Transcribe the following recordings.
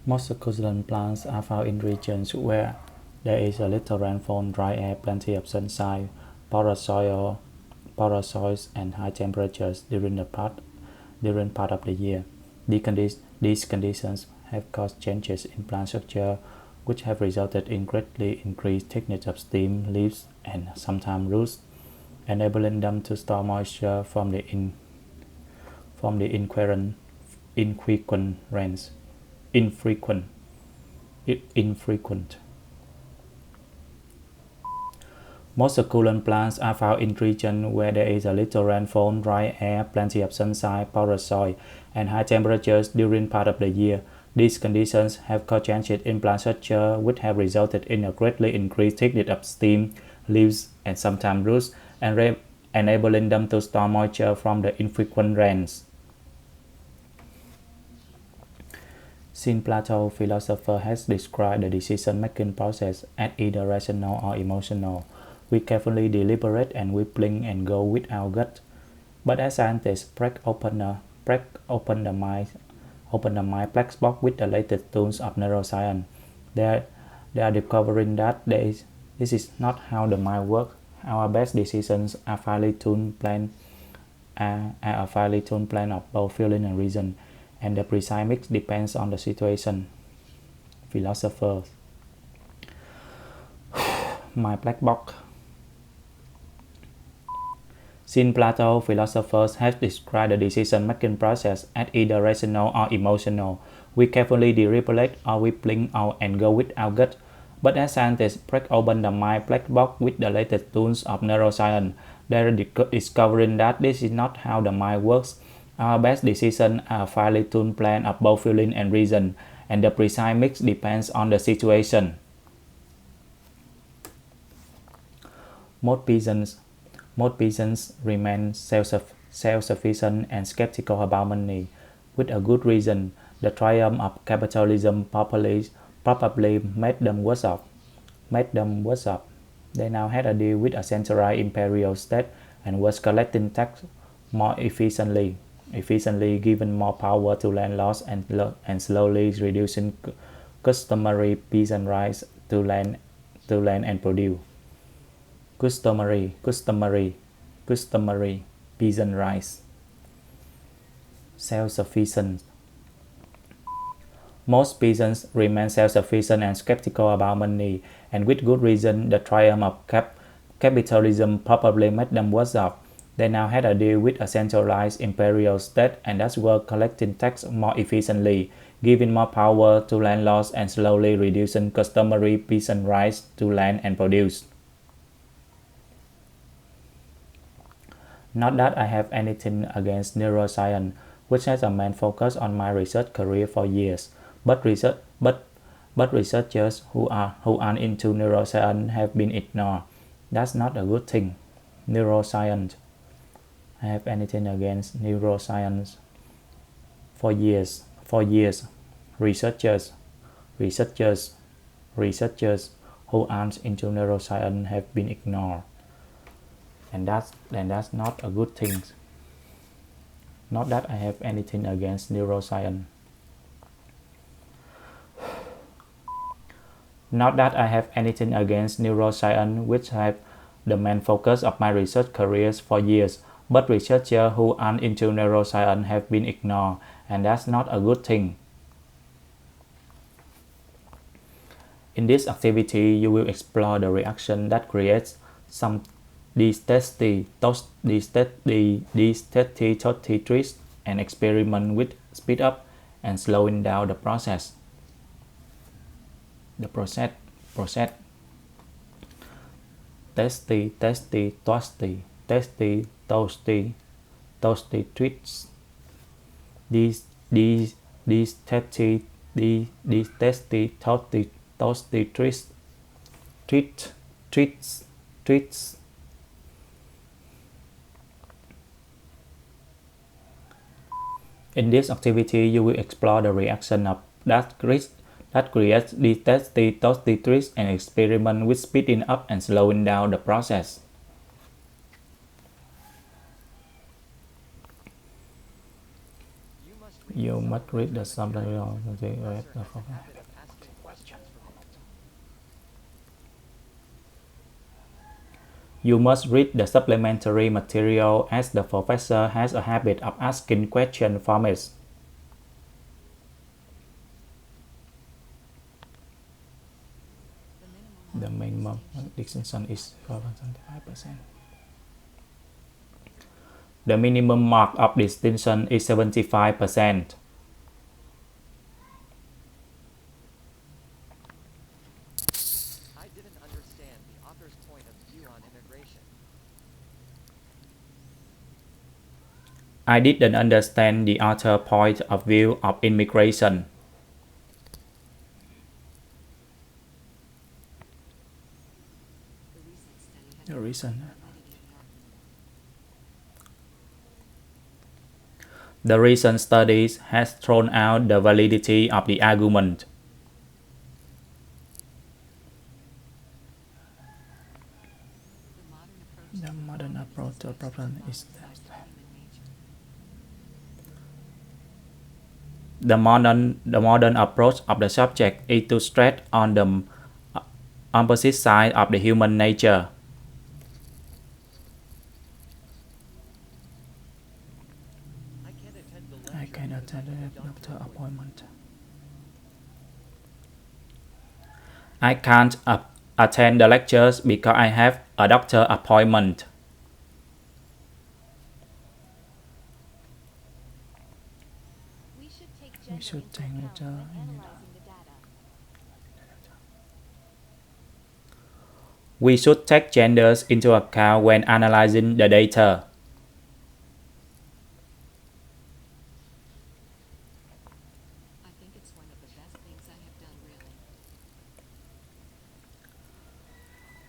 Most succulent plants are found in regions where there is a little rainfall, dry air, plenty of sunshine, porous soils, and high temperatures during part of the year. These conditions have caused changes in plant structure, which have resulted in greatly increased thickness of stem, leaves, and sometimes roots, enabling them to store moisture from the infrequent rains. Infrequent. Most succulent plants are found in regions where there is a little rainfall, dry air, plenty of sunshine, porous soil, and high temperatures during part of the year. These conditions have caused changes in plant structure, which have resulted in a greatly increased thickness of stem, leaves, and sometimes roots, and enabling them to store moisture from the infrequent rains. Since Plato, philosopher, has described the decision-making process as either rational or emotional, we carefully deliberate and we blink and go with our gut. But as scientists break open the mind black box with the latest tools of neuroscience, they are discovering that this is not how the mind works. Our best decisions are a finely tuned plan of both feeling and reason, and the precise mix depends on the situation. Philosophers. My black box. Since Plato, philosophers have described the decision-making process as either rational or emotional. We carefully deliberate or we blink out and go with our gut. But as scientists break open the mind black box with the latest tools of neuroscience, they are discovering that this is not how the mind works. Our best decisions are a finely tuned plan of both feeling and reason, and the precise mix depends on the situation. Most peasants remain self-sufficient and skeptical about money, with a good reason. The triumph of capitalism probably made them worse off. They now had to deal with a centralized imperial state and was collecting tax more efficiently, giving more power to landlords and slowly reducing customary peasant rights to land and produce. Customary peasant rights. Self-sufficient. Most peasants remain self-sufficient and skeptical about money, and with good reason. The triumph of capitalism probably made them worse off. They now had to deal with a centralized imperial state and thus were collecting tax more efficiently, giving more power to landlords and slowly reducing customary peasant rights to land and produce. Not that I have anything against neuroscience, which has a main focus on my research career for years, but researchers who aren't into neuroscience have been ignored. That's not a good thing. Neuroscience. I have anything against neuroscience. For years, researchers who aren't into neuroscience have been ignored. And that's not a good thing. Not that I have anything against neuroscience. Not that I have anything against neuroscience, which have the main focus of my research careers for years, but researchers who aren't into neuroscience have been ignored, and that's not a good thing. In this activity, you will explore the reaction that creates these testy tricks and experiment with speed up and slowing down the process. Testy treats. These testy treats. In this activity, you will explore the reaction of that creates these testy treats and experiment with speeding up and slowing down the process. You must read the supplementary. You must read the supplementary material as the professor has a habit of asking questions from it. The minimum distinction is 75%. The minimum mark of distinction is 75%. I didn't understand the author's point of view on immigration. I didn't understand the author's point of view of immigration. The recent studies has thrown out the validity of the argument. The modern approach to the problem is the modern approach of the subject is to stress on the opposite side of the human nature. I can attend the doctor appointment. I can't attend the lectures because I have a doctor appointment. We should take gender We should take genders into account when analyzing the data.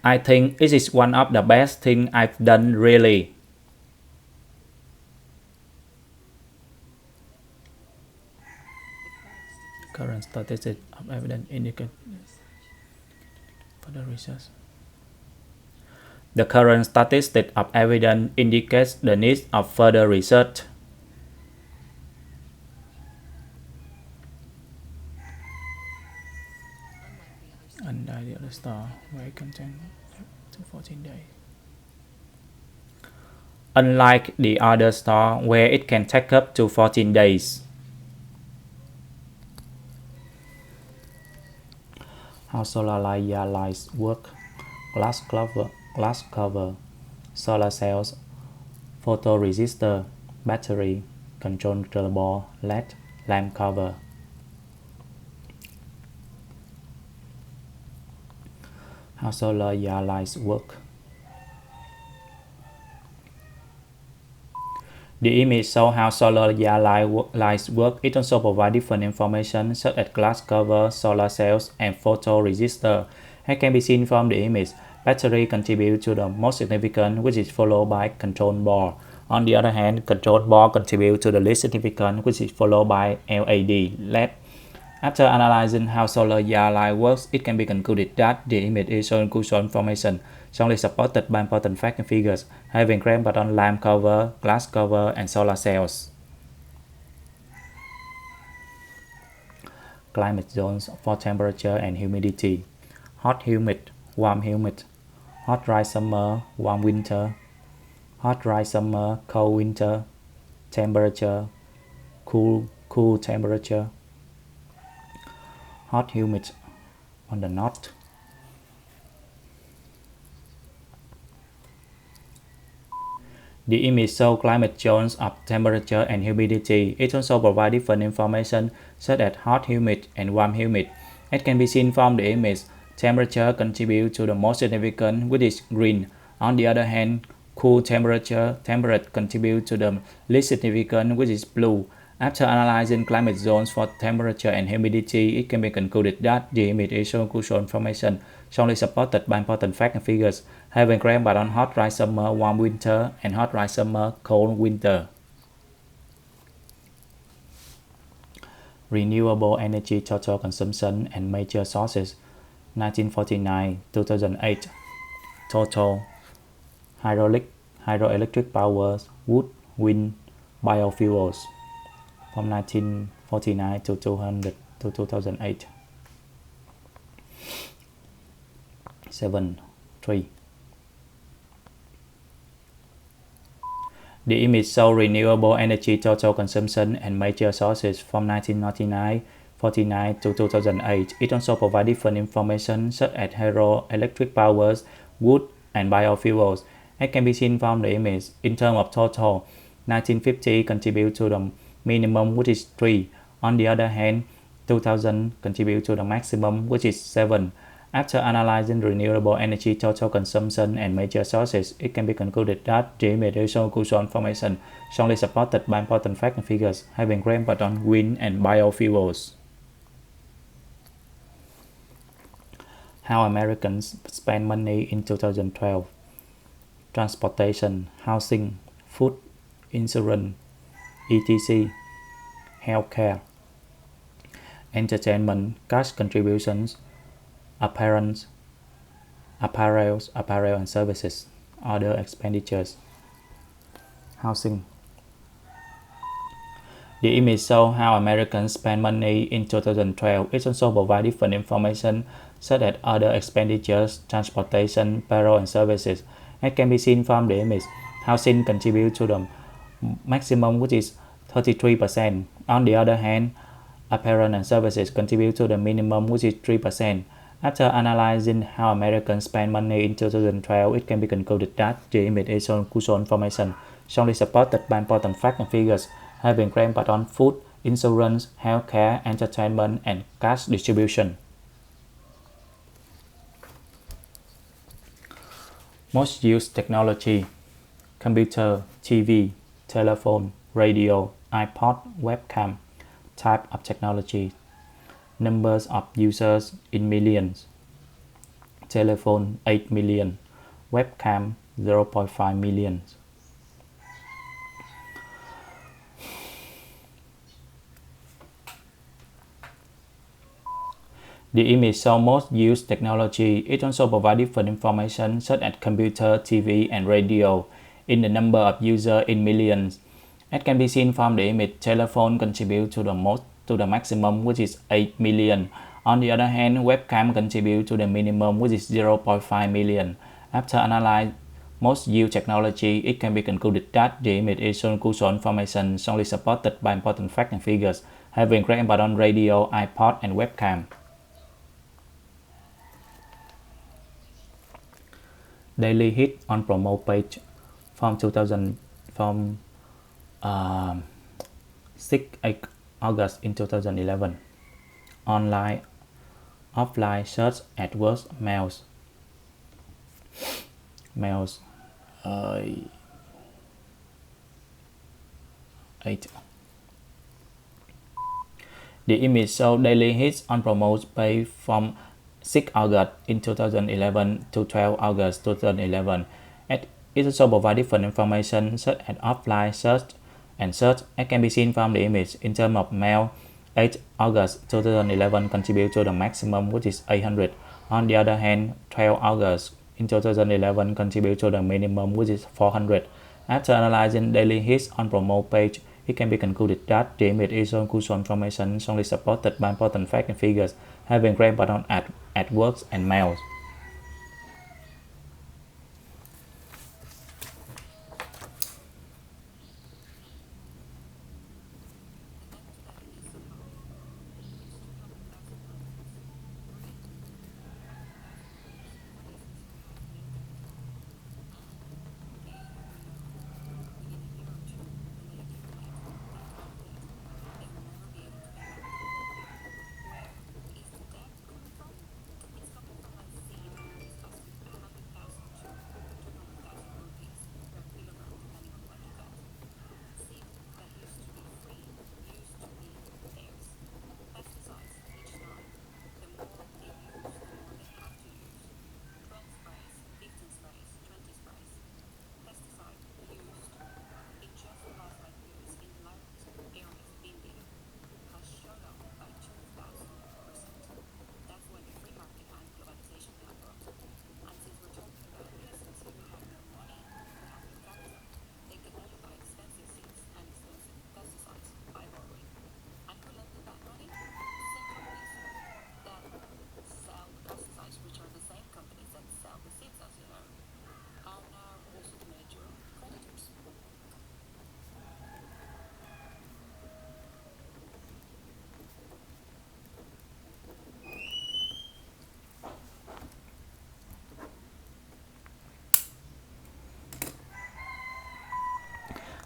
I think it is one of the best things I've done really. Current statistics of evidence indicate further research. The current statistics of evidence indicates the need of further research. Unlike the other star, where it can take up to 14 days. Unlike the other star, where it can take up to 14 days. How solar lights work: glass cover, solar cells, photoresistor, battery, control board, LED, lamp cover. How solar lights work. The image shows how solar lights work. It also provides different information such as glass cover, solar cells, and photoresistor. As can be seen from the image, battery contribute to the most significant, which is followed by control board. On the other hand, control board contribute to the least significant, which is followed by LED. After analyzing how solar light works, it can be concluded that the image is showing crucial information, strongly supported by important facts and figures, having claimed on lamp cover, glass cover, and solar cells. Climate zones for temperature and humidity: hot humid, warm humid, hot dry summer, warm winter, hot dry summer, cold winter, temperature, cool temperature. Hot humid on the north. The image shows climate zones of temperature and humidity. It also provides different information such as hot humid and warm humid. As can be seen from the image, temperature contributes to the most significant, which is green. On the other hand, cool temperate contributes to the least significant, which is blue. After analyzing climate zones for temperature and humidity, it can be concluded that the image is showing crucial information, strongly supported by important facts and figures, having claimed on hot dry summer, warm winter, and hot dry summer, cold winter. Renewable energy total consumption and major sources: 1949-2008. Total: hydroelectric power, wood, wind, biofuels. from 1949 to 2008. 7. 3. The image shows renewable energy total consumption and major sources from 1949 to 2008. It also provides different information such as hydroelectric powers, wood, and biofuels. As can be seen from the image, in terms of total, 1950 contribute to the minimum, which is 3. On the other hand, 2000 contribute to the maximum, which is 7. After analyzing renewable energy total consumption and major sources, it can be concluded that the image is crucial information, strongly supported by important facts and figures, having great impact on wind and biofuels. How Americans spend money in 2012. Transportation, housing, food, insurance, etc., healthcare, entertainment, cash contributions, apparel and services, other expenditures. Housing. The image shows how Americans spend money in 2012. It also provides different information such as other expenditures, transportation, payroll, and services. As can be seen from the image, housing contributes to the maximum, which is 33%. On the other hand, apparel and services contribute to the minimum, which is 3%. After analyzing how Americans spend money in 2012, it can be concluded that the image is crucial information, strongly supported by important facts and figures, having great impact on food, insurance, healthcare, entertainment, and cash distribution. Most used technology: computer, TV, telephone, radio, iPod, webcam. Type of technology: numbers of users in millions. Telephone 8 million. Webcam 0.5 million. The image shows most used technology. It also provides different information such as computer, TV, and radio in the number of users in millions. As can be seen from the image, telephone contribute to the maximum, which is 8 million. On the other hand, webcam contribute to the minimum, which is 0.5 million. After analyzing most used technology, it can be concluded that the image is crucial information, strongly supported by important facts and figures, having great impact on radio, iPod, and webcam. Daily hit on promo page from 6 August in 2011. Online, offline search AdWords mails. Eight. The image shows daily hits on promote page from 6 August in 2011 to 12 August 2011. It also provides different information such as offline search and search, as can be seen from the image. In terms of mail, 8 August 2011 contribute to the maximum, which is 800. On the other hand, 12 August in 2011 contribute to the minimum, which is 400. After analyzing daily hits on promo page, it can be concluded that the image is crucial information, strongly supported by important facts and figures, having great impact on AdWords and mails.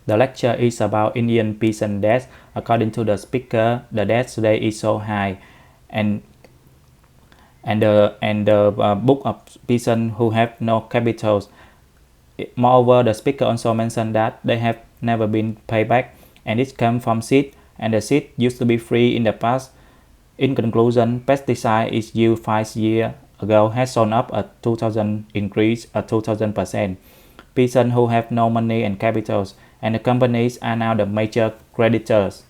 The lecture is about Indian peasant death. According to the speaker, the death rate is so high, and the book of peasants who have no capitals. Moreover, the speaker also mentioned that they have never been paid back, and it comes from seed, and the seed used to be free in the past. In conclusion, pesticide is used 5 years ago has shown up a 2000 increase a 2000%. Peasants who have no money and capitals, and the companies are now the major creditors.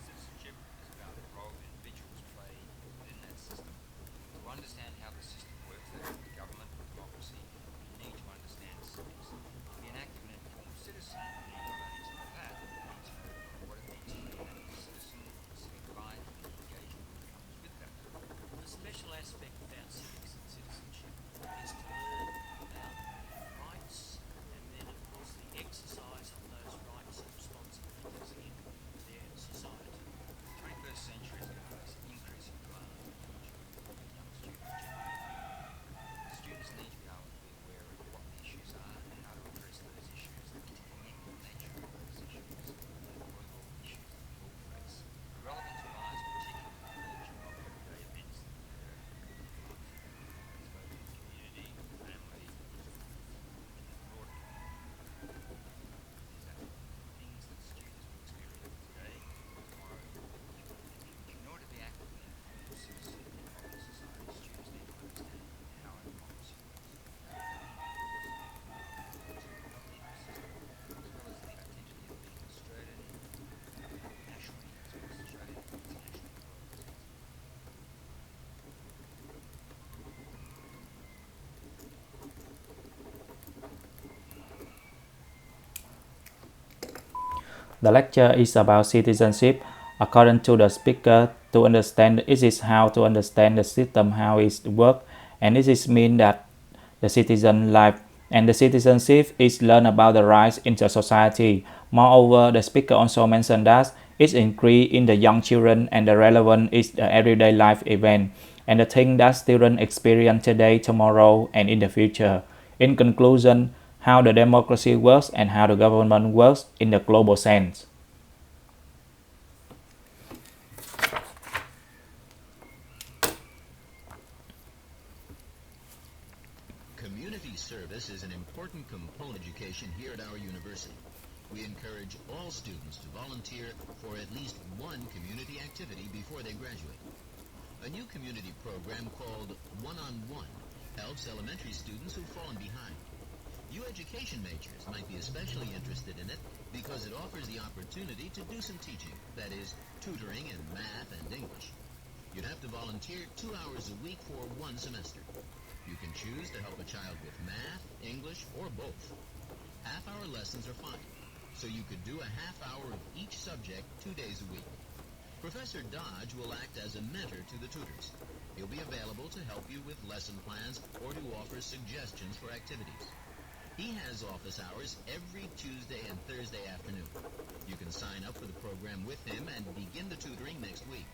Citizenship is about the role individuals play within that system. To understand how the system works, that is the government or democracy, you need to understand civics. To be an active and informed citizen, you need not only to know that, but you need to know what it means to be an active citizen, the civic life, and the engagement that comes with that. The special aspect about civics and citizenship is to learn about rights and then, of course, the exercise of those rights and responsibilities in their society. The 21st century is going to place increasing demand on young children and young students generally. Students need to be able to be aware of what the issues are and how to address those issues and to connect the nature of those issues with the global issues that we all face. Relevance applies particularly to religion, not everyday events that occur in life. It's both in community, family, school, and the broader community. These are things that students will experience today, tomorrow, and in the future. In order to be active and informed citizen in modern society, students need to understand how our democracy works. As well as the identity of being Australian, nationally as well as Australian, internationally as well as The lecture is about citizenship. According to the speaker, to understand it is how to understand the system, how it works, and it is mean that the citizen life and the citizenship is learn about the rights in the society. Moreover, the speaker also mentioned that it's increase in the young children and the relevant is the everyday life event and the thing that students experience today, tomorrow, and in the future. In conclusion, how the democracy works and how the government works in the global sense. Community service is an important component of education here at our university. We encourage all students to volunteer for at least one community activity before they graduate. A new community program called One-on-One helps elementary students who've fallen behind. You education majors might be especially interested in it because it offers the opportunity to do some teaching, that is, tutoring in math and English. You'd have to volunteer 2 hours a week for one semester. You can choose to help a child with math, English, or both. Half-hour lessons are fine, so you could do a half hour of each subject 2 days a week. Professor Dodge will act as a mentor to the tutors. He'll be available to help you with lesson plans or to offer suggestions for activities. He has office hours every Tuesday and Thursday afternoon. You can sign up for the program with him and begin the tutoring next week.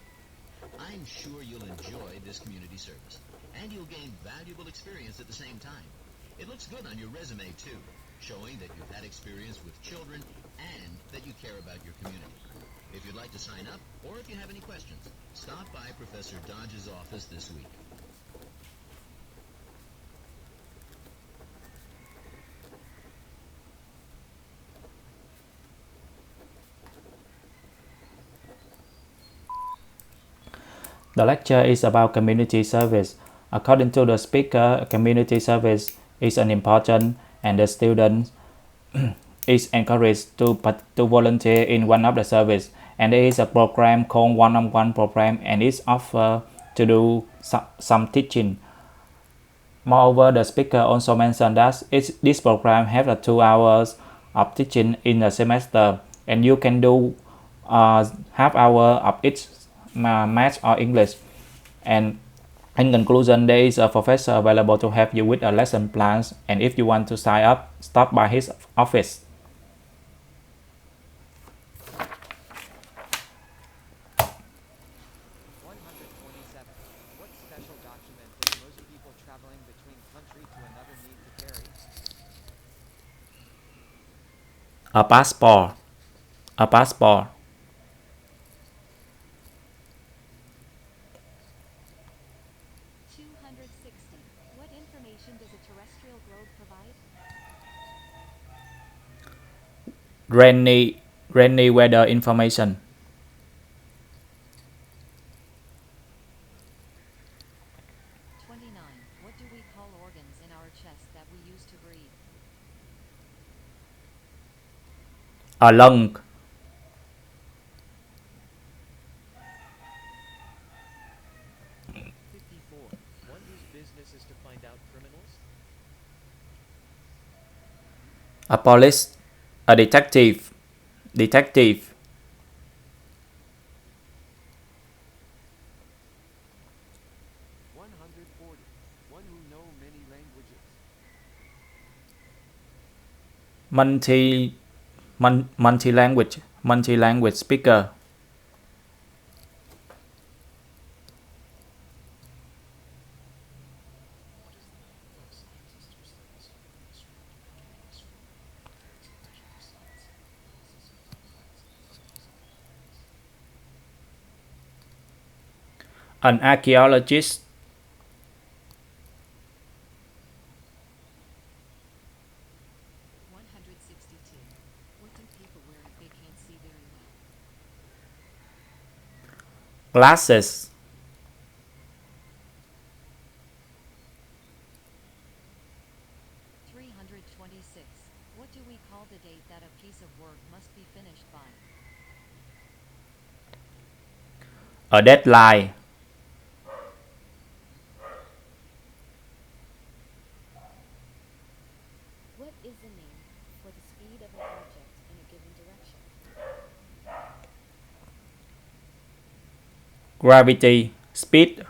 I'm sure you'll enjoy this community service, and you'll gain valuable experience at the same time. It looks good on your resume, too, showing that you've had experience with children and that you care about your community. If you'd like to sign up, or if you have any questions, stop by Professor Dodge's office this week. The lecture is about community service. According to the speaker, community service is an important and the student is encouraged to volunteer in one of the service. And there is a program called One-on-One program and it's offered to do some teaching. Moreover, the speaker also mentioned that this program has 2 hours of teaching in a semester and you can do half hour of each math or English. And in conclusion, there is a professor available to help you with a lesson plans, and if you want to sign up, stop by his office. One hundred twenty-seven. What A passport. A passport. 260. What information does a terrestrial globe provide? Rainy weather information. 29. What do we call organs in our chest that we use to breathe? A lung. 54. One whose business is to find out criminals? A police. A detective. Detective. 140. One who know many languages. Multi-language speaker. 'An archaeologist. 162. What do people wear if they can't see very well? Glasses. 326. What do we call the date that a piece of work must be finished by? A deadline. What is the name for the speed of an object in a given direction? Gravity. Speed.